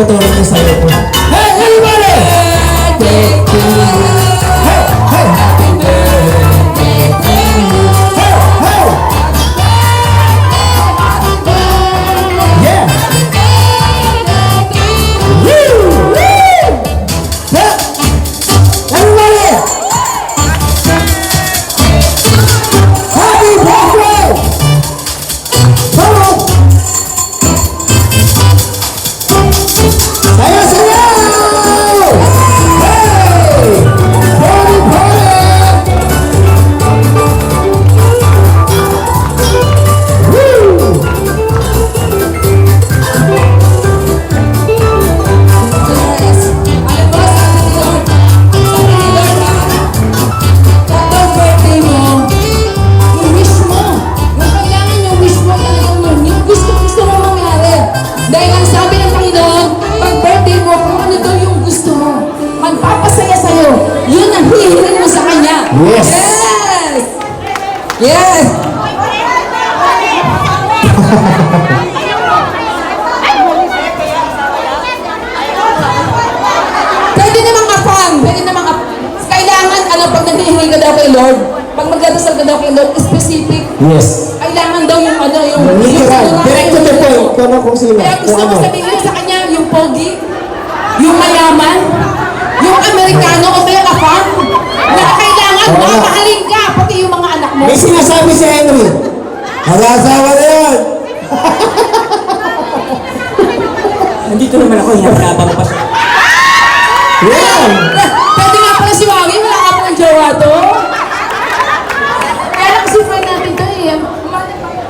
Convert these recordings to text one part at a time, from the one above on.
ko tulong ko sa'yo. Hey, everybody! Birthday to you. Hey, hey! Happy birthday to you. Hey, hey! Yeah! Woo! Woo! Yeah! Everybody! Happy birthday! Come on! Saya saya! Hey! Party party! Woo! Yes. Alam mo, sabi ni Lord, kapag birthday mo, yung wish mo, yung kailangan yung wish mo talagang yung gusto mo mangyari. Dahil ang sabi ng Panginoon, pag birthday mo, kung ano daw yung gusto mo, magpapasaya sa'yo, yun ang hihiling mo sa Kanya. Yes. Yes! Yes! Pwede namang apang, kailangan, pag naghihingi ka daw kay Lord, pag magdadasal ka daw kay Lord, specific, Yes. kailangan daw yung Literal. Direct to the point. Kung ano kung sino. Kaya gusto Kung mo ano. sabihin sa kanya, yung pogi, yung mayaman, yung Amerikano o may apang, na kailangan Oo nga. mamahalin ka, pati yung mga anak mo. May sinasabi si Henry. Mag-asawa na yan. Nandito naman ako, hinabang pa siya. Yan. Pwede nga pala si Wagi, wala ka palang jowa to. Kaya lang kasi friend natin to eh.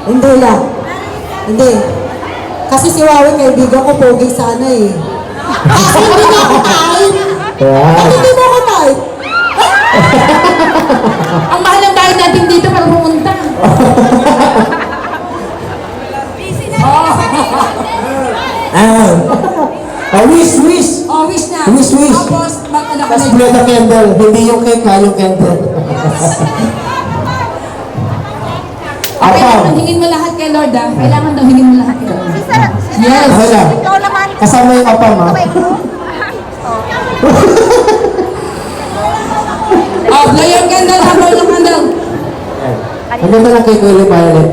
Hindi lang. Hindi. Kasi si Wawi, kaibigan ko, pogi sana eh. Kaso hindi mo ako kahit. Wow. Hindi mo ako kahit. Ang mahal ng bahay natin dito para pumunta. Wish. Oh, wish na. Wish. Tapos, mag-ano ka Tapos na. blow the candle. Hindi yung cake ha, yung candle. Okay Apang. naman, hingin mo lahat kay Lord ah. Kailangan daw hingin mo lahat kay Lord. Yes. Okay lang. Ikaw naman. Kasama yung apang ha. Oh, blow your candle ha, blow your candle. Ang ganda ng cake ulit, Violet.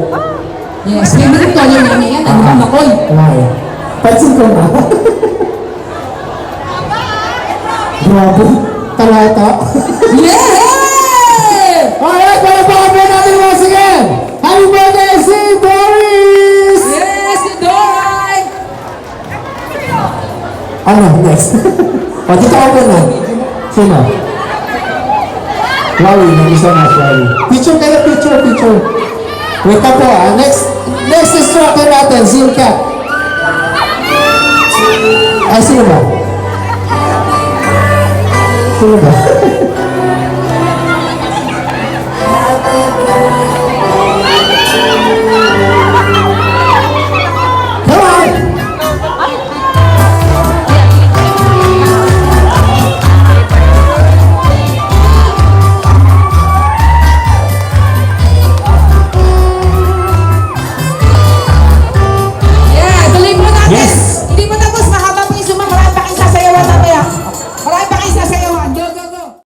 Yes, favorite color namin yan. Ano ba, makoy? Ay. Pansin ko na. Grabe. Talata. Yeah! Alright, palapaan po natin once again. Happy birthday, si Boris! Yes, good boy! Ano, next? O, dito ako na. Sino? Lawi, nag-isa na siya. Picture kayo, picture. Wait na po ah. Next instructor natin, Zilka. Ay, sino ba? Sino ba?